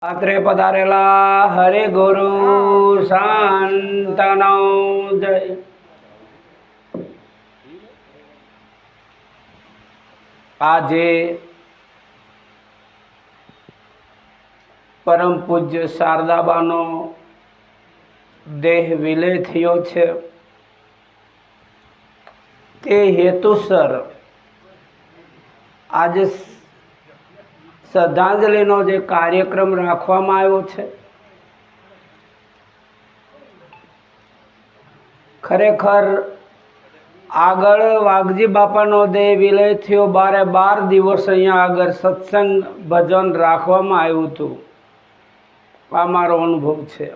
રાત્રે પધારેલા હરે ગુરુ શાંતનો જય. આજે પરમ પૂજ્ય શારદાબાનો દેહ વિલય થયો છે. તે હેતુસર આજે શ્રદ્ધાંજલિનો જે કાર્યક્રમ રાખવામાં આવ્યો છે, ખરેખર આગળ વાઘજી બાપાનો દેહ વિલય થયો 12 દિવસ અહીંયા આગળ સત્સંગ ભજન રાખવામાં આવ્યું હતું. આ મારો અનુભવ છે.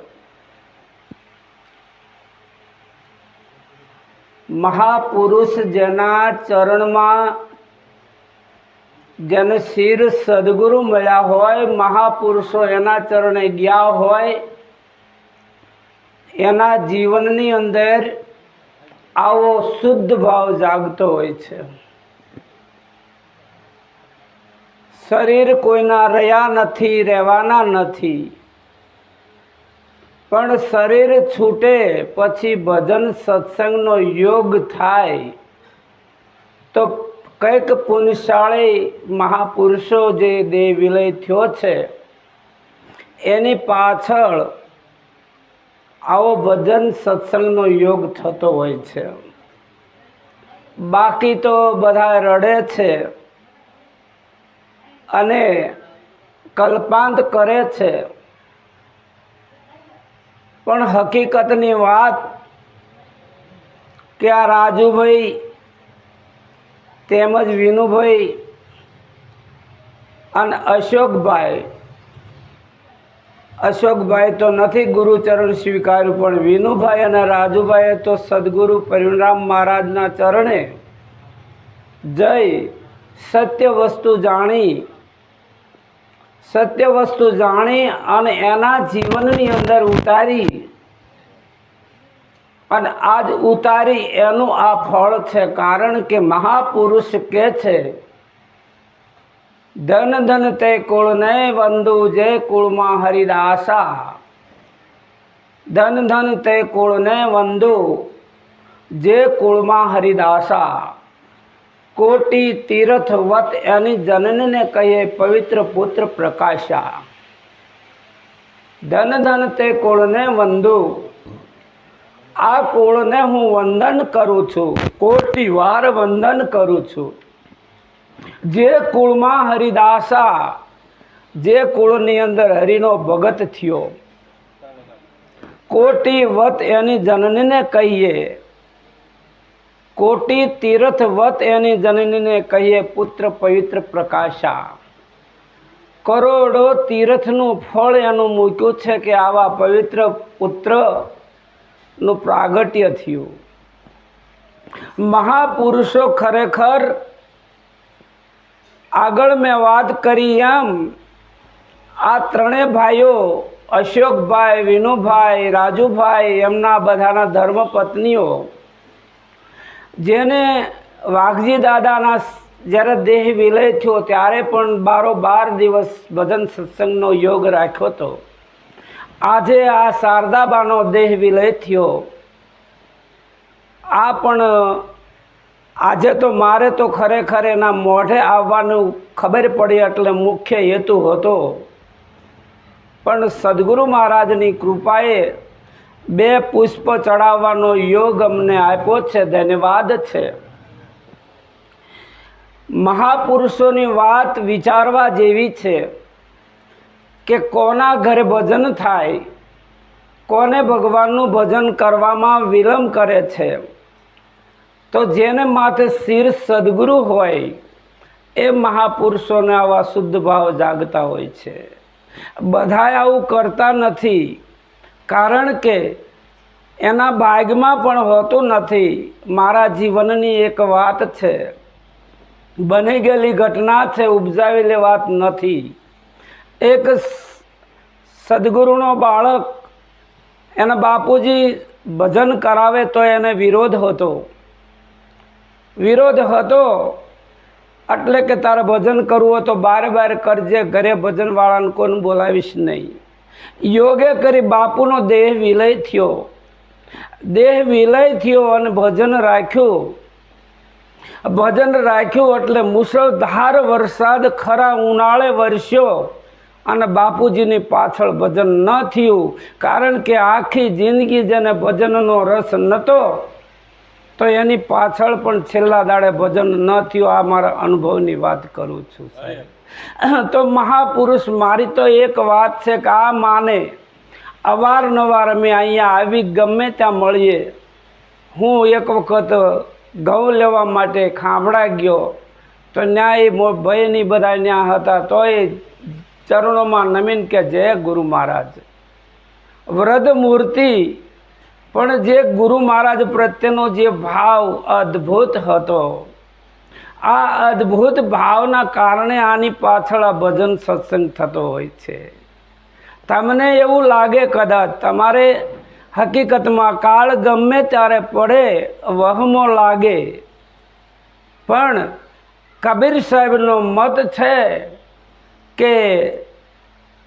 મહાપુરુષ જેના ચરણમાં જેને શિર સદગુરુ મળ્યા હોય, મહાપુરુષો એના ચરણે ગયા હોય, એના જીવનની અંદર આવો શુદ્ધ ભાવ જાગતો હોય છે. શરીર કોઈના રહ્યા નથી, રહેવાના નથી, પણ શરીર છૂટે પછી ભજન સત્સંગનો યોગ થાય તો કંઈક પુણ્યશાળી મહાપુરુષો જે દેહ વિલય થયો છે એની પાછળ આવો ભજન સત્સંગનો યોગ થતો હોય છે. બાકી તો બધા રડે છે અને કલ્પાંત કરે છે, પણ હકીકતની વાત કે આ રાજુભાઈ તેમજ વિનુભાઈ અને અશોકભાઈ તો નથી ગુરુચરણ સ્વીકાર્યું, પણ વિનુભાઈ અને રાજુભાઈએ તો સદગુરુ પરિણામ મહારાજના ચરણે જઈ સત્ય વસ્તુ જાણી અને એના જીવનની અંદર ઉતારી અને આજ ઉતારી એનું આ ફળ છે. કારણ કે મહાપુરુષ કે છે, ધન ધન તે કુળને વંદુ જે કુળમાં હરિદાસા. ધન ધન તે કુળને વંદુ જે કુળમાં હરિદાસા. કોટી તીર્થ વત એની જનનને કહીએ પવિત્ર પુત્ર પ્રકાશા. ધન ધન તે કુળને વંદુ, આ કુળને હું વંદન કરું છું, કોટી વાર વંદન કરું છું. જે કુળમાં હરિદાસા, જે કુળની અંદર હરિનો ભગત થયો. કોટી વત એની જનનીને કહીએ, કોટી તીર્થ વત એની જનનીને કહીએ પુત્ર પવિત્ર પ્રકાશા. કરોડો તીર્થનું ફળ એનું મૂક્યું છે કે આવા પવિત્ર પુત્રનું પ્રાગટ્ય થયું. મહાપુરુષો ખરેખર આગળ મેં વાત કરી એમ આ ત્રણેય ભાઈઓ અશોકભાઈ, વિનુભાઈ, રાજુભાઈ, એમના બધાના ધર્મપત્નીઓ જેને વાઘજી દાદાના જ્યારે દેહ વિલય થયો ત્યારે પણ 12 દિવસ ભજન સત્સંગનો યોગ રાખ્યો હતો. આજે આ શારદાબાનો દેહ વિલય થયો. આ પણ આજે તો મારે તો ખરેખર એના મોઢે આવવાનું ખબર પડી એટલે મુખ્ય હેતુ હતો, પણ સદગુરુ મહારાજની કૃપાએ 2 પુષ્પ ચડાવવાનો યોગ અમને આપ્યો છે. ધન્યવાદ છે. મહાપુરુષોની વાત વિચારવા જેવી છે કે કોના ઘરે ભજન થાય, કોને ભગવાનનું ભજન કરવામાં વિલંબ કરે છે, તો જેને માથે શિર સદગુરુ હોય એ મહાપુરુષોને આવા શુદ્ધ ભાવ જાગતા હોય છે. બધા આવું કરતા નથી, કારણ કે એના ભાગમાં પણ હોતું નથી. મારા જીવનની એક વાત છે, બની ગયેલી ઘટના છે, ઉપજાવેલી વાત નથી. એક સદગુરુનો બાળક એના બાપુજી ભજન કરાવે તો એને વિરોધ હતો. એટલે કે તારે ભજન કરવું હોય તો બારે બારે કરજે, ઘરે ભજનવાળાને કોને બોલાવીશ નહીં. યોગે કરી બાપુનો દેહ વિલય થયો. દેહ વિલય થયો અને ભજન રાખ્યું. ભજન રાખ્યું એટલે મુસળધાર વરસાદ ખરા ઉનાળે વરસ્યો અને બાપુજીની પાછળ ભજન ન થયું. કારણ કે આખી જિંદગી જેને ભજનનો રસ નહોતો તો એની પાછળ પણ છેલ્લા દાડે ભજન ન થયું. આ મારા અનુભવની વાત કરું છું સાહેબ. તો મહાપુરુષ મારી તો એક વાત છે કે આ માને અવારનવાર અમે અહીંયા આવી ગમે ત્યાં મળીએ. હું એક વખત ઘઉં લેવા માટે ખાંભળા ગયો તો ન્યાય ભાઈની બધા ત્યાં હતા, તોય ચરણોમાં નમીન કે જય ગુરુ મહારાજ. વૃદ્ધ મૂર્તિ પણ જે ગુરુ મહારાજ પ્રત્યેનો જે ભાવ અદ્ભુત હતો, આ અદ્ભુત ભાવના કારણે આની પાછળ આ ભજન સત્સંગ થતો હોય છે. તમને એવું લાગે કદાચ તમારે હકીકતમાં કાળ ગમે ત્યારે પડે, વહમો લાગે, પણ કબીર સાહેબનો મત છે કે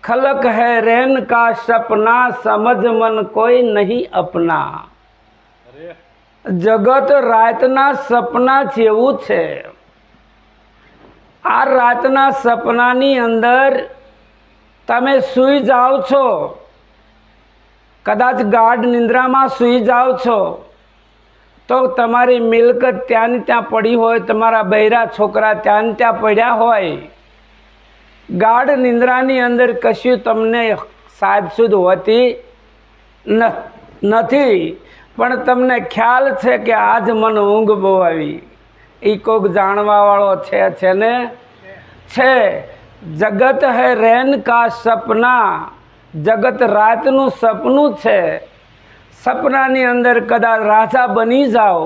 ખલક હૈ રેન કા સપના, સમજ મન કોઈ નહીં અપના. જગત રાતના સપના જેવું છે. આ રાતના સપનાની અંદર તમે સૂઈ જાઓ છો, કદાચ ગાઢ નિંદ્રામાં સૂઈ જાઓ છો તો તમારી મિલકત ત્યાંની ત્યાં પડી હોય, તમારા બૈરા છોકરા ત્યાંને ત્યાં પડ્યા હોય. ગાઢ નિંદ્રાની અંદર કશું તમને સાદ સુદ હોતી નથી, પણ તમને ખ્યાલ છે કે આજ મને ઊંઘ બહુ આવી. એ કોઈક જાણવાવાળો છે ને છે. જગત હૈ રેન કા સપના, જગત રાતનું સપનું છે. સપનાની અંદર કદાચ રાજા બની જાઓ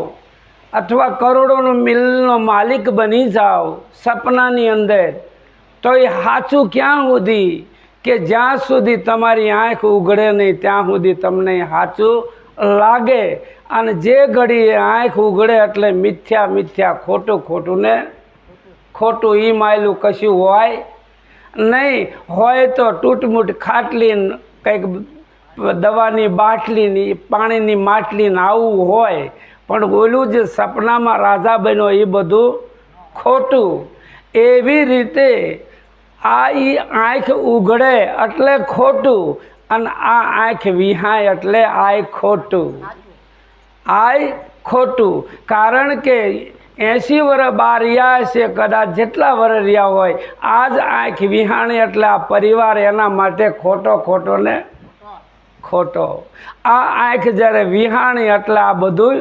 અથવા કરોડોનો મિલનો માલિક બની જાઓ સપનાની અંદર, તો એ સાચું ક્યાં સુધી કે જ્યાં સુધી તમારી આંખ ઉઘડે નહીં ત્યાં સુધી તમને સાચું લાગે. અને જે ઘડીએ આંખ ઉઘડે એટલે મિથ્યા મિથ્યા, ખોટું ખોટું ને ખોટું. એ માયલું કશું હોય નહીં. હોય તો તૂટમૂટ ખાટલી, કંઈક દવાની બાટલીની, પાણીની માટલીને આવું હોય, પણ ઓલું જે સપનામાં રાજા બન્યો એ બધું ખોટું. એવી રીતે આ આંખ ઉઘડે એટલે ખોટું અને આ આંખ વિહાય એટલે આય ખોટું. આય ખોટું. કારણ કે 80 વર્ષ બહાર રહ્યા છે, કદાચ જેટલા વર્ષ રહ્યા હોય, આજ આંખ વિહાણી એટલે આ પરિવાર એના માટે ખોટો ખોટો ને ખોટો. આ આંખ જ્યારે વિહાણી એટલે આ બધું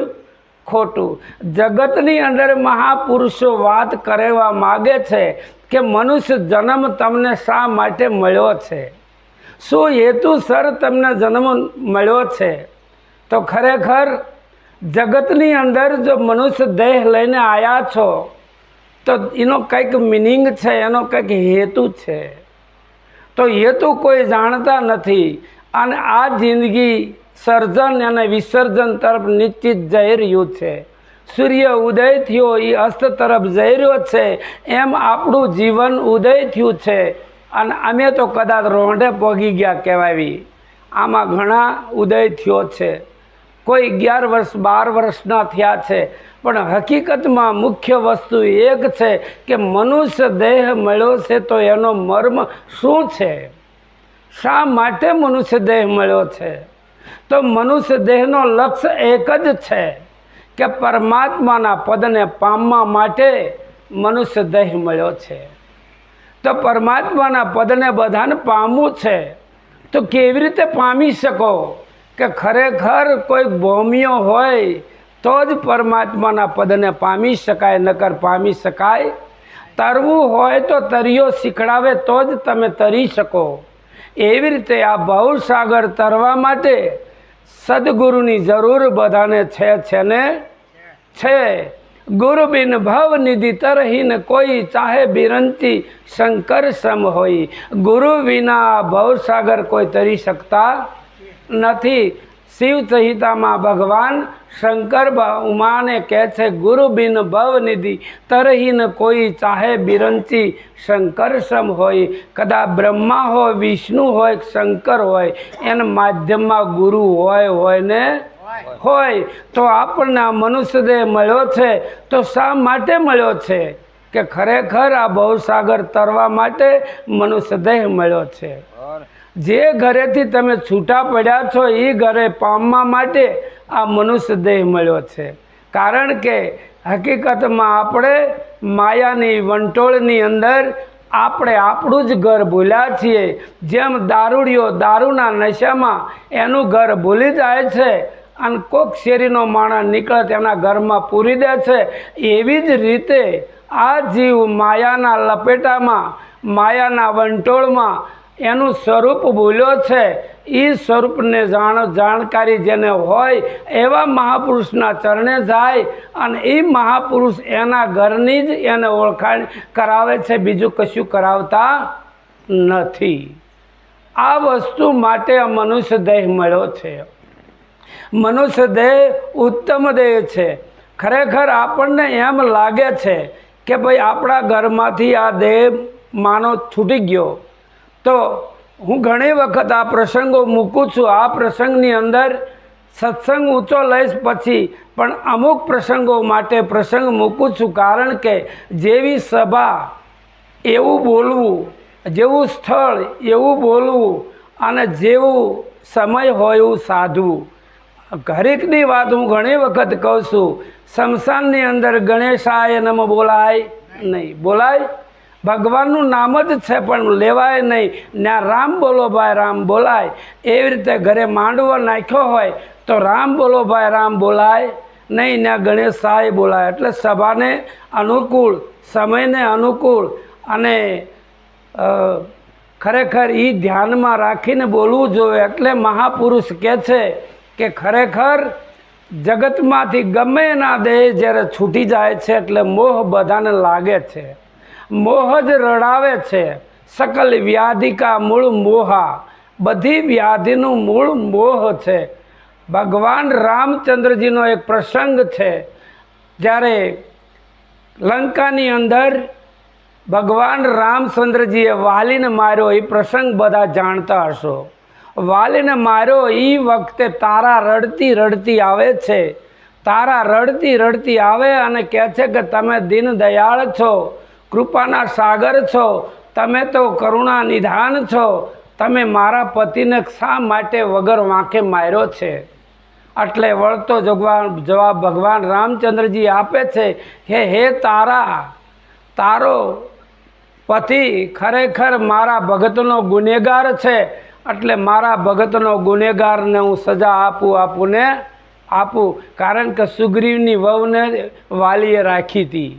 ખોટું. જગતની અંદર મહાપુરુષો વાત કરવા માગે છે કે મનુષ્ય જન્મ તમને શા માટે મળ્યો છે, શું હેતુસર તમને જન્મ મળ્યો છે. તો ખરેખર જગતની અંદર જો મનુષ્ય દેહ લઈને આવ્યા છો તો એનો કંઈક મિનિંગ છે, એનો કંઈક હેતુ છે. તો હેતુ કોઈ જાણતા નથી. અને આ જિંદગી સર્જન અને વિસર્જન તરફ નિશ્ચિત જઈ રહ્યું છે. સૂર્ય ઉદય થયો એ અસ્ત તરફ જઈ રહ્યો છે, એમ આપણું જીવન ઉદય થયું છે. અને અમે તો કદાચ રોંઢે પહોંચી ગયા કહેવાય. આમાં ઘણા ઉદય થયો છે. કોઈ 11 વર્ષ 12 વર્ષના થયા છે, પણ હકીકતમાં મુખ્ય વસ્તુ એક છે કે મનુષ્ય દેહ મળ્યો છે તો એનો મર્મ શું છે, શા માટે મનુષ્ય દેહ મળ્યો છે. તો મનુષ્ય દેહનો લક્ષ્ય એક જ છે કે પરમાત્માના પદને પામવા માટે મનુષ્ય દેહ મળ્યો છે. તો પરમાત્માના પદને બધાને પામવું છે તો કેવી રીતે પામી શકો કે ખરેખર કોઈ ભૌમિયો હોય તો જ પરમાત્માના પદને પામી શકાય, નકર પામી શકાય. તરવું હોય તો તરિયો શીખડાવે તો જ તમે તરી શકો. એવી રીતે આ ભવસાગર તરવા માટે સદગુરુની જરૂર બધાને છે ને છે. ગુરુ બિન ભવ નિધિ તરહીન કોઈ, ચાહે બિરંતી શંકર સમ હોય. ગુરુ વિના ભવસાગર કોઈ તરી શકતા નથી. શિવ સંહિતામાં ભગવાન શંકર ઉમાને કહે છે, ગુરુ બિન ભવ નિધિ તરહી ન કોઈ, ચાહે બિરંચી શંકર સમ હોય. કદાચ બ્રહ્મા હોય, વિષ્ણુ હોય, શંકર હોય, એના માધ્યમમાં ગુરુ હોય ને હોય. તો આપણને આ મનુષ્ય દેહ મળ્યો છે તો શા માટે મળ્યો છે? કે ખરેખર આ ભવસાગર તરવા માટે મનુષ્ય દેહ મળ્યો છે. જે ઘરેથી તમે છૂટા પડ્યા છો એ ઘરે પામવા માટે આ મનુષ્ય દેહ મળ્યો છે. કારણ કે હકીકતમાં આપણે માયાની વંટોળની અંદર આપણે આપણું જ ઘર ભૂલ્યા છીએ. જેમ દારૂડિયો દારૂના નશામાં એનું ઘર ભૂલી જાય છે અને કોક શેરીનો માણસ નીકળે તેના ઘરમાં પૂરી દે છે, એવી જ રીતે આ જીવ માયાના લપેટામાં, માયાના વંટોળમાં એનું સ્વરૂપ ભૂલ્યો છે. એ સ્વરૂપને જાણકારી જેને હોય એવા મહાપુરુષના ચરણે જાય અને એ મહાપુરુષ એના ઘરની જ એને ઓળખાણ કરાવે છે, બીજું કશું કરાવતા નથી. આ વસ્તુ માટે આ મનુષ્ય દેહ મળ્યો છે. મનુષ્ય દેહ ઉત્તમ દેહ છે. ખરેખર આપણને એમ લાગે છે કે ભાઈ આપણા ઘરમાંથી આ દેહ માનો છૂટી ગયો. તો હું ઘણી વખત આ પ્રસંગો મૂકું છું. આ પ્રસંગની અંદર સત્સંગ ઊંચો લઈશ પછી, પણ અમુક પ્રસંગો માટે પ્રસંગ મૂકું છું. કારણ કે જેવી સભા એવું બોલવું, જેવું સ્થળ એવું બોલવું અને જેવું સમય હોય એવું સાધવું. હરેકની વાત હું ઘણી વખત કહું છું. શમશાનની અંદર ગણેશાય નમ બોલાય નહીં, બોલાય ભગવાનનું નામ જ છે પણ લેવાય નહીં. ત્યાં રામ બોલો ભાઈ રામ બોલાય. એવી રીતે ઘરે માંડવો નાખ્યો હોય તો રામ બોલો ભાઈ રામ બોલાય નહીં, ત્યાં ગણેશાય બોલાય. એટલે સભાને અનુકૂળ, સમયને અનુકૂળ અને ખરેખર એ ધ્યાનમાં રાખીને બોલવું જોઈએ. એટલે મહાપુરુષ કહે છે કે ખરેખર જગતમાંથી ગમે એના દેહ જ્યારે છૂટી જાય છે એટલે મોહ બધાને લાગે છે. મોહ જ રડાવે છે. સકલ વ્યાધિકા મૂળ મોહા, બધી વ્યાધિનું મૂળ મોહ છે. ભગવાન રામચંદ્રજીનો એક પ્રસંગ છે. જ્યારે લંકાની અંદર ભગવાન રામચંદ્રજીએ વાલીને માર્યો, એ પ્રસંગ બધા જાણતા હશો. વાલીને માર્યો એ વખતે તારા રડતી રડતી આવે છે. તારા રડતી રડતી આવે અને કહે છે કે તમે દીન દયાળ છો, કૃપાના સાગર છો, તમે તો કરુણા નિધાન છો, તમે મારા પતિને શા માટે વગર વાંકે માર્યો છે? એટલે વળતો જવાબ ભગવાન રામચંદ્રજી આપે છે કે હે તારો પતિ ખરેખર મારા ભગતનો ગુનેગાર છે. એટલે મારા ભગતનો ગુનેગારને હું સજા આપું. કારણ કે સુગ્રીવની વહુને વાલીએ રાખી હતી.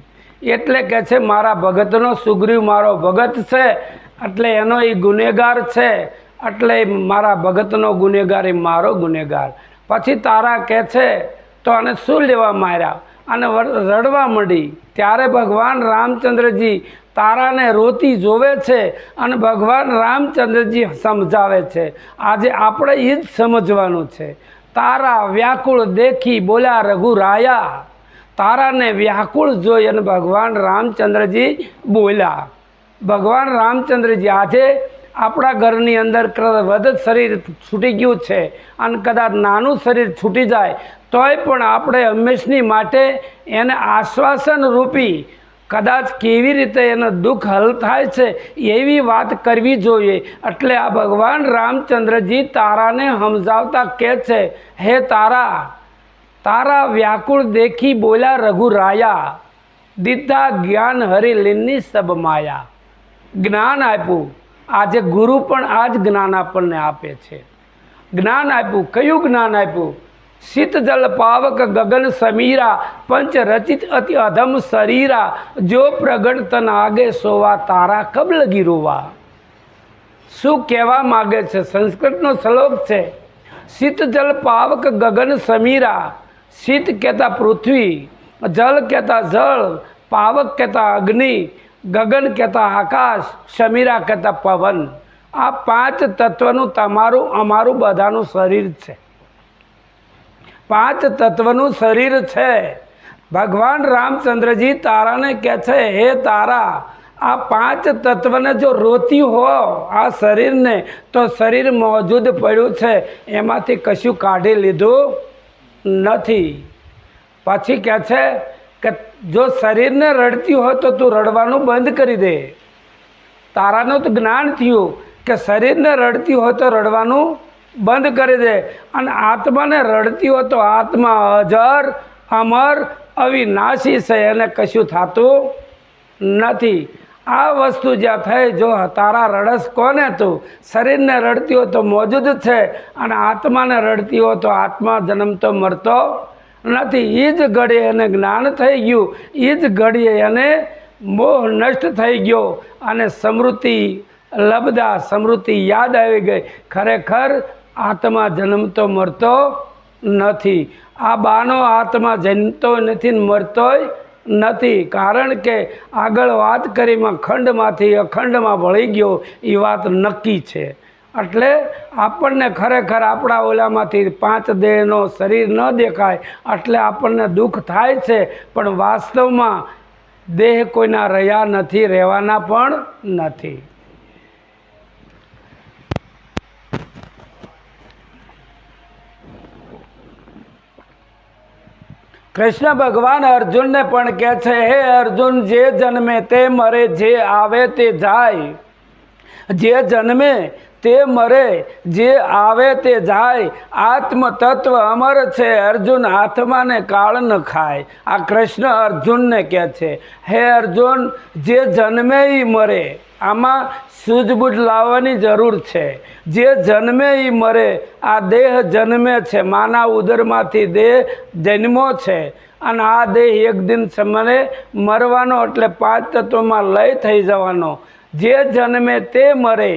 એટલે કે છે મારા ભગતનો સુગ્રીવ મારો ભગત છે, એટલે એનો એ ગુનેગાર છે. એટલે મારા ભગતનો ગુનેગાર એ મારો ગુનેગાર. પછી તારા કહે છે તો આને શું લેવા માર્યા? અને રડવા માંડી. ત્યારે ભગવાન રામચંદ્રજી તારાને રોતી જોવે છે અને ભગવાન રામચંદ્રજી સમજાવે છે. આજે આપણે એ જ સમજવાનું છે. તારા વ્યાકુળ દેખી બોલ્યા રઘુરાયા. તારાને વ્યાકુળ જોઈ અને ભગવાન રામચંદ્રજી બોલ્યા. ભગવાન રામચંદ્રજી આજે આપણા ઘરની અંદર વધુ શરીર છૂટી ગયું છે અને કદાચ નાનું શરીર છૂટી જાય તોય પણ આપણે હંમેશની માટે એને આશ્વાસન રૂપી કદાચ કેવી રીતે એનું દુઃખ હલ થાય છે એવી વાત કરવી જોઈએ. એટલે આ ભગવાન રામચંદ્રજી તારાને સમજાવતા કહે છે, હે તારા વ્યાકુળ દેખી બોલ્યા રઘુરાયા, દીધા જ્ઞાન હરિલીનની સબ માયા. જ્ઞાન આપ્યું. આજે ગુરુ પણ આ જ જ્ઞાન આપણને આપે છે. જ્ઞાન આપ્યું. કયું જ્ઞાન આપ્યું? શીત જલ પાવક ગગન સમીરા, પંચ રચિત અતિ અધમ શરીરા, જો પ્રગટ તન આગે સોવા, તારા કબ લગી રોવા. શું કહેવા માગે છે? સંસ્કૃતનો શ્લોક છે. શીત જલ પાવક ગગન સમીરા. શીત કહેતા પૃથ્વી, જલ કહેતા જળ, પાવક કહેતા અગ્નિ, ગગન કહેતા આકાશ, સમીરા કહેતા પવન. આ પાંચ તત્વનું તમારું અમારું બધાનું શરીર છે. પાંચ તત્વનું શરીર છે. ભગવાન રામચંદ્રજી તારાને કહે છે, હે તારા, આ પાંચ તત્વને જો રોતી હો આ શરીરને, તો શરીર મોજૂદ પડ્યું છે, એમાંથી કશું કાઢી લીધું નથી. પછી કહે છે કે જો શરીરને રડતી હોય તો તું રડવાનું બંધ કરી દે. તારાનું તો જ્ઞાન થયું કે શરીરને રડતી હોય તો રડવાનું બંધ કરી દે, અને આત્માને રડતી હોય તો આત્મા અજર અમર અવિનાશી છે, એને કશું થતું નથી. આ વસ્તુ જ્યાં થઈ, જો તારા રડસ કોને તું શરીરને રડતી હોય તો મોજૂદ છે, અને આત્માને રડતી હોય તો આત્મા જન્મતો મરતો નથી. એ જ ઘડીએ એને જ્ઞાન થઈ ગયું, એ જ ઘડીએ એને મોહ નષ્ટ થઈ ગયો, અને સ્મૃતિ લબદા સ્મૃતિ યાદ આવી ગઈ. ખરેખર આત્મા જન્મતો મરતો નથી. આ બાનો આત્મા જન્મતો નથી, મરતોય નથી. કારણ કે આગળ વાત કરીમાં ખંડમાંથી અખંડમાં ભળી ગયો, એ વાત નક્કી છે. એટલે આપણને ખરેખર આપણા ઓલામાંથી પાંચ દેહનો શરીર ન દેખાય એટલે આપણને દુઃખ થાય છે, પણ વાસ્તવમાં દેહ કોઈના રહ્યા નથી, રહેવાના પણ નથી. કૃષ્ણ ભગવાન અર્જુનને પણ કહે છે, હે અર્જુન, જે જન્મે તે મરે, જે આવે તે જાય. જે જન્મે તે મરે, જે આવે તે જાય. આત્મ તત્વ અમર છે, અર્જુન આત્માને કાળ ન ખાય. આ કૃષ્ણ અર્જુનને કહે છે, હે અર્જુન, જે જન્મે એ મરે. આમાં સૂઝબૂઝ લાવવાની જરૂર છે. જે જન્મે એ મરે. આ દેહ જન્મે છે, માના ઉદરમાંથી દેહ જન્મો છે, અને આ દેહ એક દિન સમયે મરવાનો, એટલે પાંચ તત્વોમાં લય થઈ જવાનો. જે જન્મે તે મરે.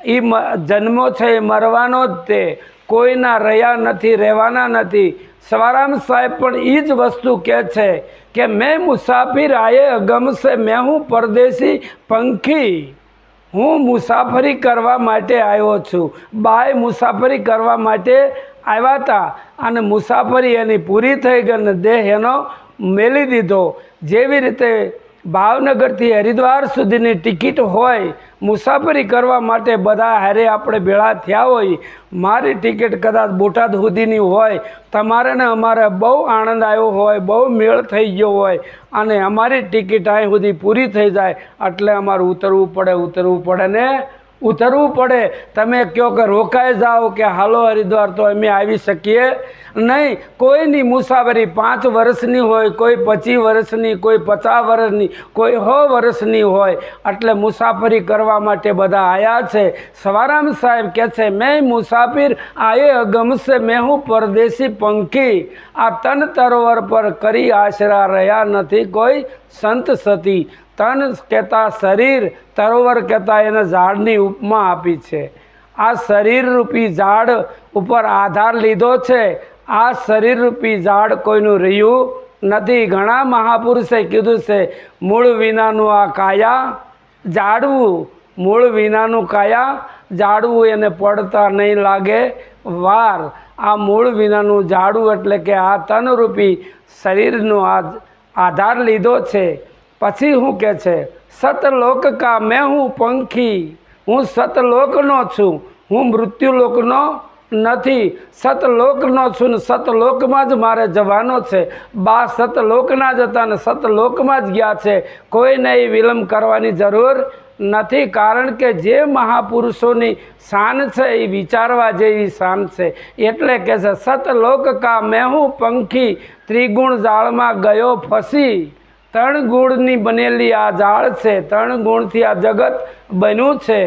એ જન્મો છે એ મરવાનો જ, તે કોઈના રહ્યા નથી, રહેવાના નથી. સવારામ સાહેબ પણ એ જ વસ્તુ કહે છે કે મેં મુસાફિર આયે ગમ સે, મેં હું પરદેશી પંખી. હું મુસાફરી કરવા માટે આવ્યો છું. બાય મુસાફરી કરવા માટે આવ્યા હતા, અને મુસાફરી એની પૂરી થઈ ગઈ, અને દેહ એનો મેલી દીધો. જેવી રીતે ભાવનગરથી હરિદ્વાર સુધીની ટિકિટ હોય, મુસાફરી કરવા માટે બધા હારે આપણે ભેળા થયા હોય. મારી ટિકિટ કદાચ બોટાદ સુધીની હોય, તમારે ને અમારે બહુ આનંદ આવ્યો હોય, બહુ મેળ થઈ ગયો હોય, અને અમારી ટિકિટ અહીં સુધી પૂરી થઈ જાય એટલે અમારે ઉતરવું પડે ને ઉતરવું પડે. તમે કહો કે રોકાઈ જાઓ કે હાલો હરિદ્વાર, તો અમે આવી શકીએ નહીં. કોઈની મુસાફરી 5 વર્ષની હોય, કોઈ 25 વર્ષની, કોઈ 50 વર્ષની, કોઈ 100 વર્ષની હોય. એટલે મુસાફરી કરવા માટે બધા આવ્યા છે. સવારામ સાહેબ કહે છે, મેં મુસાફિર આયે ગમશે, મેં હું પરદેશી પંખી. આ તન તરોવર પર કરી આશરા રહ્યા નથી કોઈ સંત સતી. તન કહેતા શરીર, તરોવર કહેતા એને ઝાડની ઉપમા આપી છે. આ શરીર રૂપી ઝાડ ઉપર આધાર લીધો છે. આ શરીર રૂપી ઝાડ કોઈનું રહ્યું નથી. ઘણા મહાપુરુષે કીધું છે, મૂળ વિનાનું આ કાયા ઝાડવું. મૂળ વિનાનું કાયા ઝાડવું, એને પડતા નહીં લાગે વાર. આ મૂળ વિનાનું ઝાડવું એટલે કે આ તનરૂપી શરીરનો આધાર લીધો છે. પછી શું કહે છે, સતલોક કા મેં હું પંખી. હું સતલોકનો છું, હું મૃત્યુલોકનો નથી. સતલોકનો છું ને સતલોકમાં જ મારે જવાનો છે. બા સતલોકના જ હતા ને સતલોકમાં જ ગયા છે. કોઈને એ વિલંબ કરવાની જરૂર નથી. કારણ કે જે મહાપુરુષોની શાન છે એ વિચારવા જેવી શાન છે. એટલે કે છે, સતલોક કા મેં હું પંખી, ત્રિગુણ જાળમાં ગયો ફસી. 3 ગુણની બનેલી આ જાળ છે. 3 ગુણથી આ જગત બન્યું છે.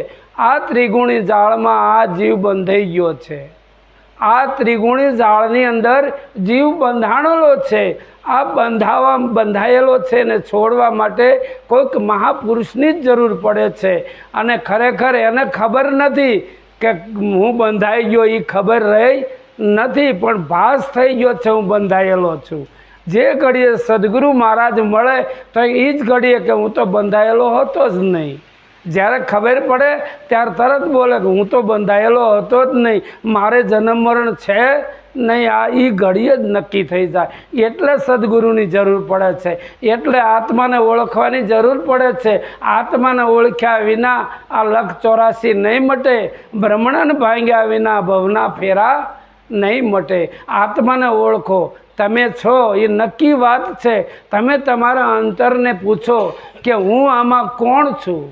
આ ત્રિગુણી જાળમાં આ જીવ બંધાઈ ગયો છે. આ ત્રિગુણી જાળની અંદર જીવ બંધાણેલો છે. આ બંધાયેલો છે ને છોડવા માટે કોઈક મહાપુરુષની જ જરૂર પડે છે. અને ખરેખર એને ખબર નથી કે હું બંધાઈ ગયો, એ ખબર રહી નથી, પણ ભાસ થઈ ગયો છે હું બંધાયેલો છું. જે ઘડીએ સદગુરુ મહારાજ મળે તો એ જ ઘડીએ કે હું તો બંધાયેલો હતો જ નહીં. જ્યારે ખબર પડે ત્યારે તરત બોલે કે હું તો બંધાયેલો હતો જ નહીં, મારે જન્મ મરણ છે નહીં, આ એ ઘડીએ જ નક્કી થઈ જાય. એટલે સદગુરુની જરૂર પડે છે, એટલે આત્માને ઓળખવાની જરૂર પડે છે. આત્માને ઓળખ્યા વિના આ 184 નહીં મટે, ભ્રમણને ભાંગ્યા વિના ભવના ફેરા નહીં મટે. આત્માને ઓળખો, તમે છો એ નક્કી વાત છે. તમે તમારા અંતરને પૂછો કે હું આમાં કોણ છું.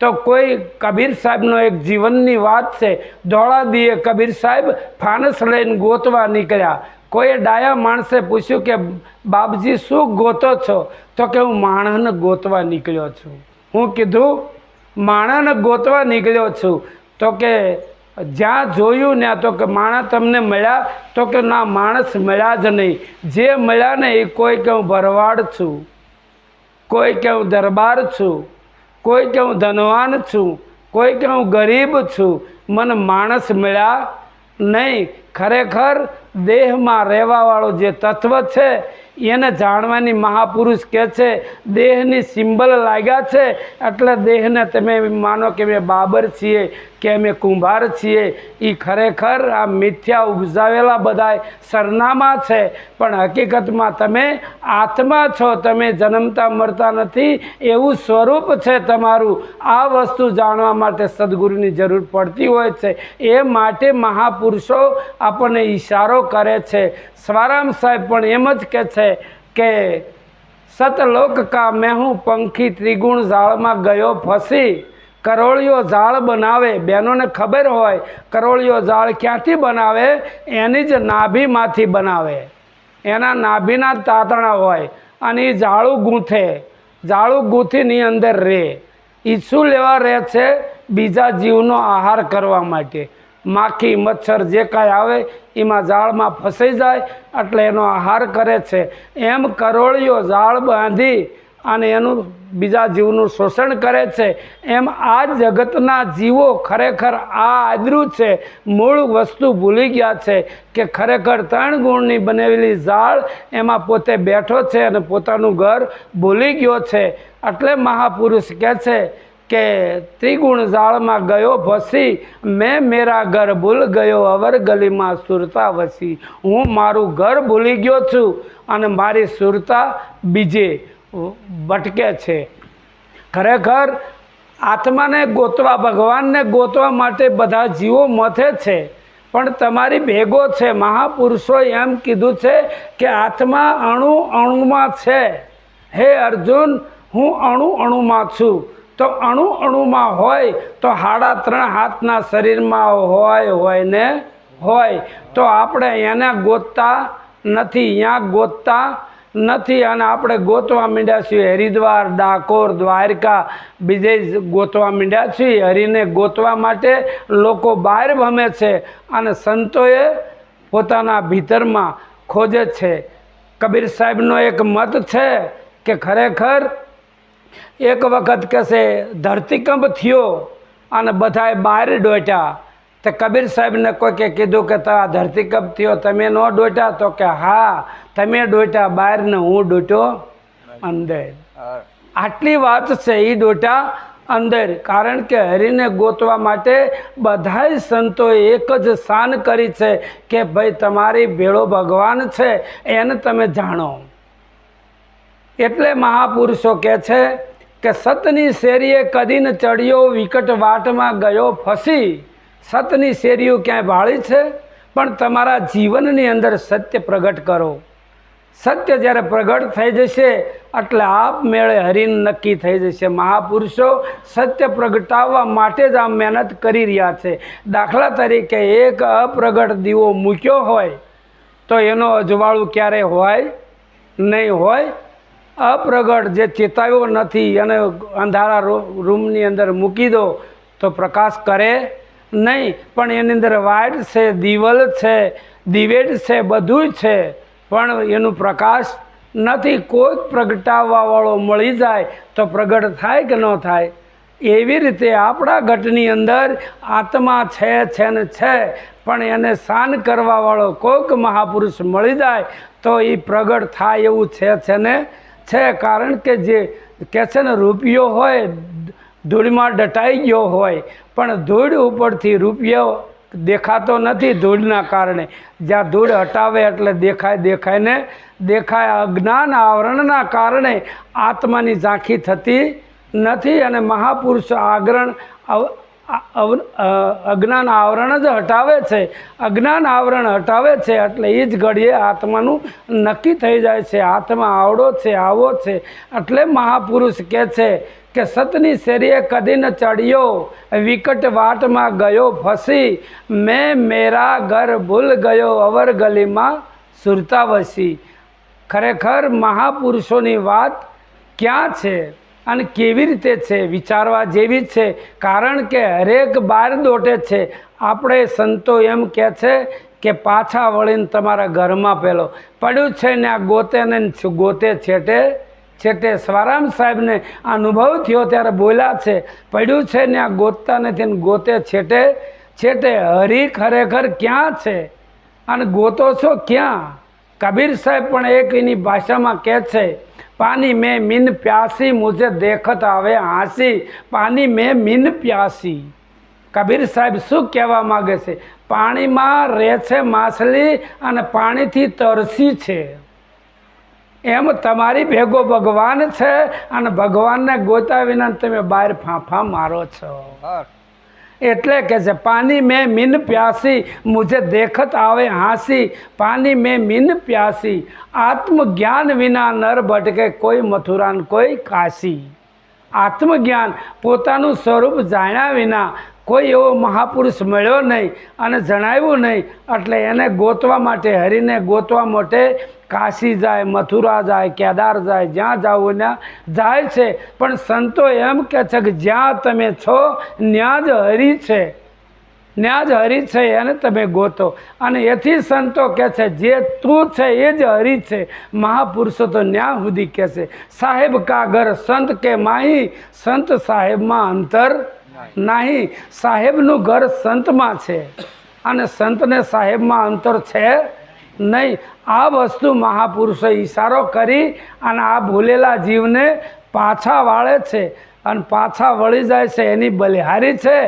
તો કોઈ કબીર સાહેબનો એક જીવનની વાત છે. ધોળા દીએ કબીર સાહેબ ફાનસ લઈને ગોતવા નીકળ્યા. કોઈ ડાયા માણસે પૂછ્યું કે બાપજી શું ગોતો છો? તો કે હું માણસને ગોતવા નીકળ્યો છું. હું કીધું માણસને ગોતવા નીકળ્યો છું. તો કે જ્યાં જોયું ને તો કે માણસ તમને મળ્યા? તો કે ના, માણસ મળ્યા જ નહીં. જે મળ્યા ને એ કોઈ કે હું ભરવાડ છું, કોઈ કે હું દરબાર છું, કોઈ કે હું ધનવાન છું, કોઈ કે હું ગરીબ છું. મને માણસ મળ્યા નહીં. ખરેખર દેહમાં રહેવાવાળો જે તત્વ છે એને જાણવાની મહાપુરુષ કહે છે. દેહની સિમ્બલ લાગ્યા છે એટલે દેહને તમે માનો કે અમે બાબર છીએ કે અમે કુંભાર છીએ. એ ખરેખર આ મિથ્યા ઉપજાવેલા બધા સરનામા છે. પણ હકીકતમાં તમે આત્મા છો. તમે જન્મતા મરતા નથી, એવું સ્વરૂપ છે તમારું. આ વસ્તુ જાણવા માટે સદગુરુની જરૂર પડતી હોય છે. એ માટે મહાપુરુષો આપણને ઈશારો કરે છે. સ્વારામ સાહેબ પણ એમ જ કહે છે કે સતલોક કા મેં હું પંખી ત્રિગુણ જાળમાં ગયો ફસી. કરોળિયો જાળ બનાવે, બહેનોને ખબર હોય કરોળિયો જાળ ક્યાંથી બનાવે? એની જ નાભીમાંથી બનાવે. એના નાભીના તાતણા હોય અને એ જાળું ગૂંથે. જાળું ગૂંથીની અંદર રહે. એ શું લેવા રહે છે? બીજા જીવનો આહાર કરવા માટે. માખી મચ્છર જે કાંઈ આવે એમાં જાળમાં ફસાઈ જાય એટલે એનો આહાર કરે છે. એમ કરોળિયો જાળ બાંધી અને એનું બીજા જીવનું શોષણ કરે છે. એમ આ જગતના જીવો ખરેખર આ આદરું છે. મૂળ વસ્તુ ભૂલી ગયા છે કે ખરેખર 3 ગુણની બનેલી જાળ એમાં પોતે બેઠો છે અને પોતાનું ઘર ભૂલી ગયો છે. એટલે મહાપુરુષ કહે છે કે ત્રિગુણ જાળમાં ગયો ફસી, મેં મેરા ઘર ભૂલ ગયો અવર ગલીમાં સુરતા વસી. હું મારું ઘર ભૂલી ગયો છું અને મારી સુરતા બીજે ભટકે છે. ખરેખર આત્માને ગોતવા, ભગવાનને ગોતવા માટે બધા જીવો મથે છે, પણ તમારી ભેગો છે. મહાપુરુષોએ એમ કીધું છે કે આત્મા અણુ અણુમાં છે. હે અર્જુન, હું અણુ અણુમાં છું. તો અણુ અણુમાં હોય તો 3.5 હાથના શરીરમાં હોય ને હોય. તો આપણે એને ગોતતા નથી, અહીંયા ગોતતા નથી. અને આપણે ગોતવા માંડ્યા છીએ હરિદ્વાર, ડાકોર, દ્વારકા, બીજે ગોતવા માંડ્યા છીએ. હરિને ગોતવા માટે લોકો બહાર ભમે છે અને સંતોએ પોતાના ભીતરમાં ખોજે છે. કબીર સાહેબનો એક મત છે કે ખરેખર એક વખત કહેશે ધરતીકંપ થયો અને બધાએ બહાર દોટ્યા. તો કબીર સાહેબને કોઈકે કીધું કે આ ધરતીકંપ થયો, તમે ન દોટ્યા? તો કે હા, તમે દોટ્યા બહાર ને હું દોટ્યો અંદર. આટલી વાત છે. એ દોટ્યા અંદર. કારણ કે હરિને ગોતવા માટે બધાય સંતોએ એક જ શાન કરી છે કે ભાઈ તમારી ભેળો ભગવાન છે, એને તમે જાણો. એટલે મહાપુરુષો કહે છે કે સતની શેરીએ કદી ન ચડ્યો, વિકટ વાટમાં ગયો ફસી. સતની શેરીઓ ક્યાંય ભાળી છે? પણ તમારા જીવનની અંદર સત્ય પ્રગટ કરો. સત્ય જ્યારે પ્રગટ થઈ જશે એટલે આપમેળે હરિન નક્કી થઈ જશે. મહાપુરુષો સત્ય પ્રગટાવવા માટે જ આ મહેનત કરી રહ્યા છે. દાખલા તરીકે એક અપ્રગટ દીવો મૂક્યો હોય તો એનો અજવાળું ક્યારે હોય નહીં હોય. અપ્રગટ જે ચેતાવ્યો નથી અને અંધારા રૂમની અંદર મૂકી દો તો પ્રકાશ કરે નહીં. પણ એની અંદર વાઇટ છે, દિવાલ છે, દિવેટ છે, બધું છે, પણ એનું પ્રકાશ નથી. કોઈ પ્રગટાવવાવાળો મળી જાય તો પ્રગટ થાય કે ન થાય? એવી રીતે આપણા ઘટની અંદર આત્મા છે ને છે, પણ એને શાન કરવાવાળો કોઈક મહાપુરુષ મળી જાય તો એ પ્રગટ થાય એવું છે ને છે. કારણ કે જે કહે છે ને રૂપિયો હોય ધૂળમાં દટાઈ ગયો હોય, પણ ધૂળ ઉપરથી રૂપિયો દેખાતો નથી ધૂળના કારણે. જ્યાં ધૂળ હટાવે એટલે દેખાય ને દેખાય. અજ્ઞાન આવરણના કારણે આત્માની ઝાંખી થતી નથી. અને મહાપુરુષો અજ્ઞાન આવરણ જ હટાવે છે. અજ્ઞાન આવરણ હટાવે છે એટલે એ જ ઘડીએ આત્માનું નક્કી થઈ જાય છે. આત્મા આવડો છે, આવો છે. એટલે મહાપુરુષ કહે છે કે સતની શેરીએ કદી ન ચડ્યો, વિકટ વાટમાં ગયો ફસી, મેં મેરા ઘર ભૂલ ગયો, અવર ગલીમાં સુરતા વસી. ખરેખર મહાપુરુષોની વાત ક્યાં છે અને કેવી રીતે છે વિચારવા જેવી છે. કારણ કે હરેક બાર દોટે છે. આપણે સંતો એમ કહે છે કે પાછા વળીને તમારા ઘરમાં પેલો પડ્યું છે ને આ ગોતે ને ગોતે છેટે સ્વારામ સાહેબને અનુભવ થયો ત્યારે બોલ્યા છે, પડ્યું છે ને આ ગોતતા નથી ને ગોતે છેટે હરી ખરેખર ક્યાં છે અને ગોતો છો ક્યાં? કબીર સાહેબ પણ એક એની ભાષામાં કહે છે, પાની મેં મીન પ્યાસી, મુझे देखत આવે હાંસી, પાની મેં મીન પ્યાસી. કબીર સાહેબ શું કહેવા માગે છે? પાણીમાં રહે છે માછલી અને પાણીથી તરસી છે. એમ તમારી ભેગો ભગવાન છે અને ભગવાનને ગોતા વિના તમે બહાર ફાંફા મારો છો. એટલે કે છે પાણી મેં મીન પ્યાસી, મુझे देखत આવે હાંસી, પાણી મેં મીન પ્યાસી. આત્મજ્ઞાન વિના નર ભટકે, કોઈ મથુરા કોઈ કાશી. આત્મજ્ઞાન પોતાનું સ્વરૂપ જાણ્યા વિના કોઈ એવો મહાપુરુષ મળ્યો નહીં અને જણાવ્યું નહીં. એટલે એને ગોતવા માટે, હરિને ગોતવા માટે કાશી જાય, મથુરા જાય, કેદાર જાય, જ્યાં જવું ત્યાં જાય છે. પણ સંતો એમ કહે છે કે જ્યાં તમે છો ત્યાં જ હરિ છે, ત્યાં જ હરિ છે, એને તમે ગોતો. અને એથી સંતો કહે છે જે તું છે એ જ હરિ છે. મહાપુરુષો તો ન્યા સુધી કહે છે, સાહેબ કા ઘર સંત કે માહી, સંત સાહેબમાં અંતર નહીં. સાહેબનું ઘર સંતમાં છે અને સંતને સાહેબમાં અંતર છે નહીં. આ વસ્તુ મહાપુરુષો ઈશારો કરી અને આ ભૂલેલા જીવને પાછા વાળે છે અને પાછા વળી જાય છે એની બલિહારી છે.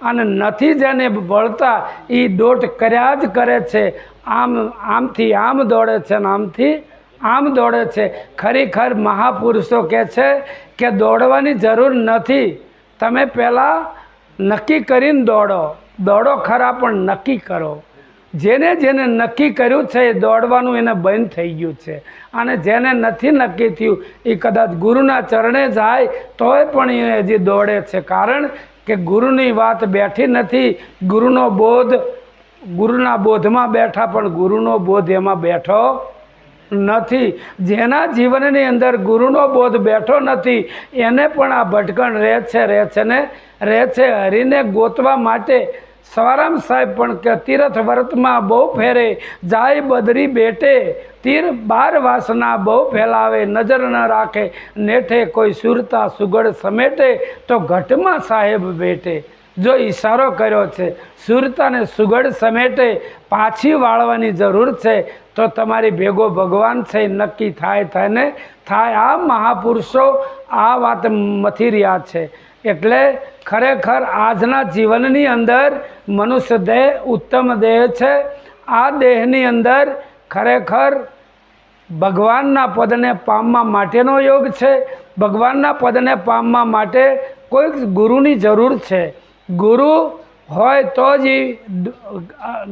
અને નથી જેને વળતા એ દોટ કર્યા જ કરે છે. આમથી આમ દોડે છે અને આમથી આમ દોડે છે. ખરેખર મહાપુરુષો કહે છે કે દોડવાની જરૂર નથી. તમે પહેલાં નક્કી કરીને દોડો ખરા પણ નક્કી કરો. જેને નક્કી કર્યું છે એ દોડવાનું એને બંધ થઈ ગયું છે. અને જેને નથી નક્કી થયું એ કદાચ ગુરુના ચરણે જાય તોય પણ એ હજી દોડે છે. કારણ કે ગુરુની વાત બેઠી નથી. ગુરુના બોધમાં બેઠા પણ ગુરુનો બોધ એમાં બેઠો નથી. જેના જીવનની અંદર ગુરુનો બોધ બેઠો નથી એને પણ આ ભટકણ રહે છે. હરિને ગોતવા માટે સવારામ સાહેબ પણ કે તીરથ વ્રતમાં બહુ ફેરે, જાય બદરી બેટે, તીર 12 વાસના બહુ ફેલાવે, નજર ન રાખે નેઠે, કોઈ સુરતા સુગડ સમેટે તો ઘટમાં સાહેબ બેઠે. જો ઈશારો કર્યો છે સુરતાને સુગડ સમેટે, પાછી વાળવાની જરૂર છે તો તમારી ભેગો ભગવાન છે નક્કી થાય. આ મહાપુરુષો આ વાત મથી રહ્યા છે. એટલે ખરેખર આજના જીવનની અંદર મનુષ્ય દેહ ઉત્તમ દેહ છે. આ દેહની અંદર ખરેખર ભગવાનના પદને પામવા માટેનો યોગ છે. ભગવાનના પદને પામવા માટે કોઈક ગુરુની જરૂર છે. ગુરુ હોય તો જ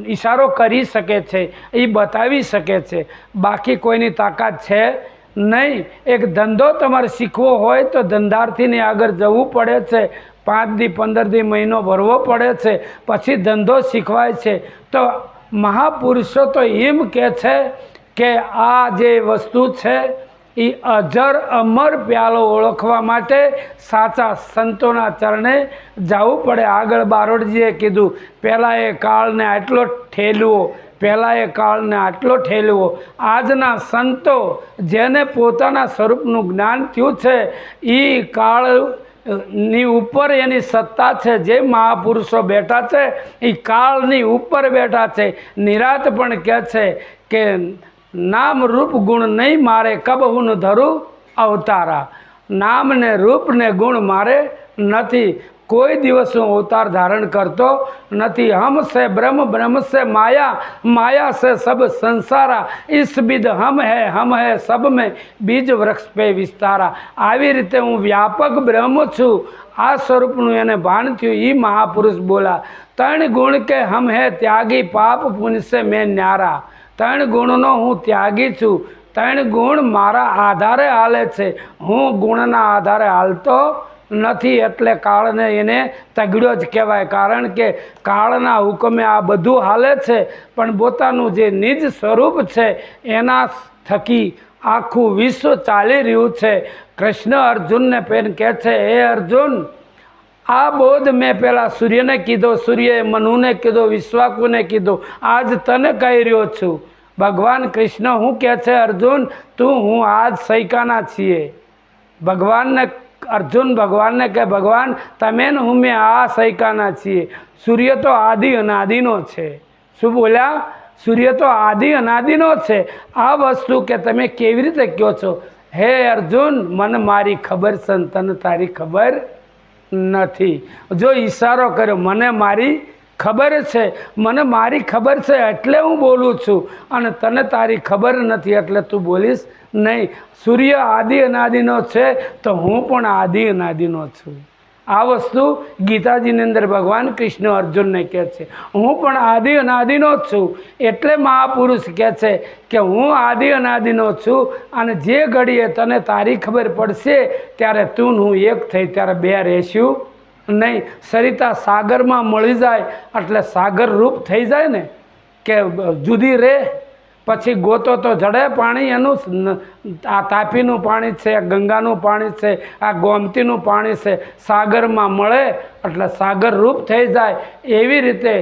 ઈશારો કરી શકે છે, એ બતાવી શકે છે. બાકી કોઈની તાકાત છે નહીં. એક ધંધો તમારે શીખવો હોય તો ધંધાર્થીની આગળ જવું પડે છે. 5 દી 15 દી મહિનો ભરવો પડે છે, પછી ધંધો શીખવાય છે. તો મહાપુરુષો તો એમ કહે છે કે આ જે વસ્તુ છે એ અજર અમર પ્યાલો ઓળખવા માટે સાચા સંતોના ચરણે જવું પડે. આગળ બારોડજીએ કીધું પહેલાં એ કાળને આટલો ઠેલવો. આજના સંતો જેને પોતાના સ્વરૂપનું જ્ઞાન થયું છે એ કાળની ઉપર એની સત્તા છે. જે મહાપુરુષો બેઠા છે એ કાળની ઉપર બેઠા છે. નિરાત પણ કહે છે કે નામ રૂપ ગુણ નહીં મારે, કબહુ ન ધરું અવતારા. નામ ને રૂપ ને ગુણ મારે નથી. કોઈ દિવસ હું અવતાર ધારણ કરતો નથી। હમ સે બ્રહ્મ, બ્રહ્મ સે માયા, માયા સે સબ સંસારા, ઇસ બિદ હમ હૈ સબ મેં બીજ વૃક્ષ પે વિસ્તારા। આવી રીતે હું વ્યાપક બ્રહ્મ છું, આ સ્વરૂપનું એને ભાન થયું। એ મહાપુરુષ બોલા, ત્રણ ગુણ કે હમ હે ત્યાગી, પાપ પુણ્ય સે મેં ન્યારા। ત્રણ ગુણનો હું ત્યાગી છું, ત્રણ ગુણ મારા આધારે હાલે છે, હું ગુણના આધારે હાલતો નથી। એટલે કાળને એને તગડ્યો જ કહેવાય, કારણ કે કાળના હુકમે આ બધું હાલે છે, પણ પોતાનું જે નિજ સ્વરૂપ છે એના થકી આખું વિશ્વ ચાલી રહ્યું છે। કૃષ્ણ અર્જુનને પેન કહે છે, હે અર્જુન, આ બોધ મેં પહેલાં સૂર્યને કીધો, સૂર્યએ મનુને કીધો, વિશ્વાકુને કીધો, આજ તને કહી રહ્યો છું। ભગવાન કૃષ્ણ શું કહે છે, અર્જુન તું હું આજ સૈકાના છીએ। ભગવાનને અર્જુન ભગવાનને કહે, ભગવાન તમે ને હું મેં આ સૈકાના છીએ। સૂર્ય તો આદિ અનાદિનો છે। શું બોલ્યા? સૂર્ય તો આદિ અનાદિનો છે। આ વસ્તુ કે તમે કેવી રીતે કહો છો? હે અર્જુન, મને મારી ખબર છે, તને તારી ખબર નથી। જો ઈશારો કર્યો, મને મારી ખબર છે, મને મારી ખબર છે એટલે હું બોલું છું, અને તને તારી ખબર નથી એટલે તું બોલીશ નહીં। સૂર્ય આદિ અનાદિનો છે તો હું પણ આદિ અનાદિનો છું। આ વસ્તુ ગીતાજીની અંદર ભગવાન કૃષ્ણ અર્જુનને કહે છે, હું પણ આદિ અનાદિનો જ છું। એટલે મહાપુરુષ કહે છે કે હું આદિ અનાદિનો છું, અને જે ઘડીએ તને તારી ખબર પડશે ત્યારે તું હું એક થઈ, ત્યારે બે રહેશું નહીં। સરિતા સાગરમાં મળી જાય એટલે સાગર રૂપ થઈ જાય ને, કે જુદી રહે? પછી ગોતો તો જડે પાણી એનું। આ તાપીનું પાણી છે, ગંગાનું પાણી છે, આ ગોમતીનું પાણી છે, સાગરમાં મળે એટલે સાગર રૂપ થઈ જાય। એવી રીતે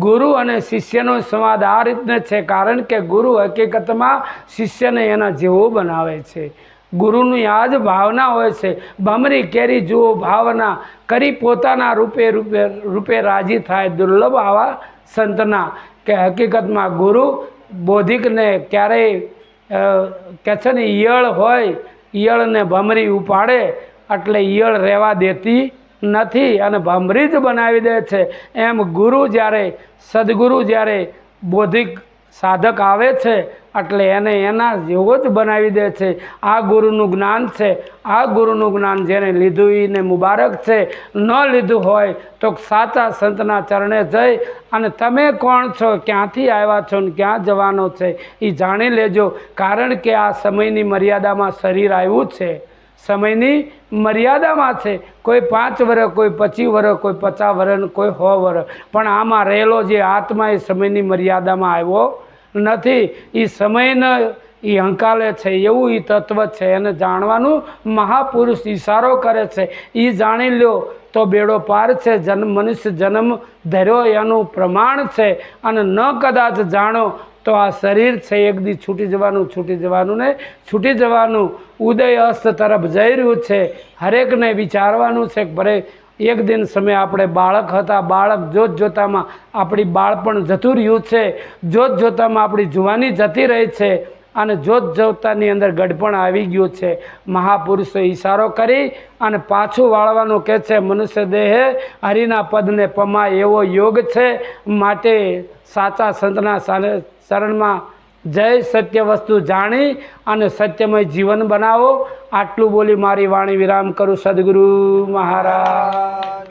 ગુરુ અને શિષ્યનો સંવાદ આ રીતને છે, કારણ કે ગુરુ હકીકતમાં શિષ્યને એના જેવો બનાવે છે। ગુરુની આ જ ભાવના હોય છે। ભમરી કેરી જુઓ ભાવના, કરી પોતાના રૂપે રાજી થાય, દુર્લભ આવા સંતના। કે હકીકતમાં ગુરુ બોધિકને ક્યારેય કહે છે ને, ઈયળ હોય, ઈયળને ભમરી ઉપાડે એટલે ઈયળ રહેવા દેતી નથી અને ભમરી જ બનાવી દે છે। એમ ગુરુ જ્યારે, સદગુરુ જ્યારે બોધિક સાધક આવે છે એટલે એને એના જેવો જ બનાવી દે છે। આ ગુરુનું જ્ઞાન છે। આ ગુરુનું જ્ઞાન જેને લીધું એને મુબારક છે। ન લીધું હોય તો સાચા સંતના ચરણે જઈ અને તમે કોણ છો, ક્યાંથી આવ્યા છો ને ક્યાં જવાનો છે એ જાણી લેજો। કારણ કે આ સમયની મર્યાદામાં શરીર આવ્યું છે, સમયની મર્યાદામાં છે। કોઈ 5 વર્ષ, કોઈ 25 વર્ષ, કોઈ 50 વર્ષ, કોઈ 100 વર્ષ, પણ આમાં રહેલો જે આત્મા એ સમયની મર્યાદામાં આવ્યો નથી। એ સમયને એ હંકાલે છે, એવું એ તત્વ છે। એને જાણવાનું મહાપુરુષ ઈશારો કરે છે। એ જાણી લ્યો તો બેડો પાર છે। મનુષ્ય જન્મ ધર્યો એનું પ્રમાણ છે, અને ન કદાચ જાણો તો આ શરીર છે એક દી છૂટી જવાનું ને છૂટી જવાનું। ઉદય અસ્ત તરફ જઈ રહ્યું છે। હરેકને વિચારવાનું છે કે ભરે એક દિન સમય આપણે બાળક હતા, બાળક જોત જોતામાં આપણી બાળપણ જતું રહ્યું છે, જોત જોતામાં આપણી જુવાની જતી રહી છે, અને જોત જોતાની અંદર ગડપણ આવી ગયું છે। મહાપુરુષો ઈશારો કરી અને પાછું વાળવાનું કહે છે, મનુષ્ય દેહે હરિના પદને પમાય એવો યોગ છે। માટે સાચા સંતના શરણમાં જય, સત્ય વસ્તુ જાણી અને સત્યમય જીવન બનાવો। આટલું બોલી મારી વાણી વિરામ કરું। સદગુરુ મહારાજ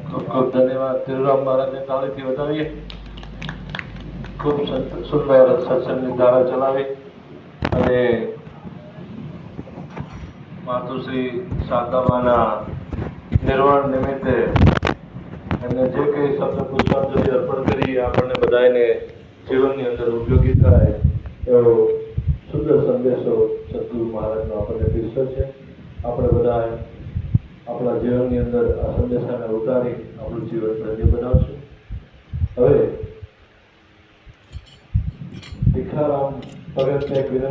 ખૂબ ખૂબ ધન્યવાદ। તિરુરામ મહારાજને તાળીથી વધાવીએ। ખૂબ સુંદર સત્સંગની ધારા ચલાવી અને માતુશ્રી શારદામાના નિર્વાણ નિમિત્તે એમને જે કંઈ શબ્દ પુષ્પાંજલિ અર્પણ કરી આપણને બધાને જીવનની અંદર ઉપયોગી થાય એવો સુંદર સંદેશો સદગુરુ મહારાજનો આપણને પીરસ્યો છે। આપણે બધા આપણા જીવનની અંદર આ સંદેશાને ઉતારી આપણું જીવન ધન્ય બનાવશું। હવે ભીખારામ ભગતને એક વિનંતી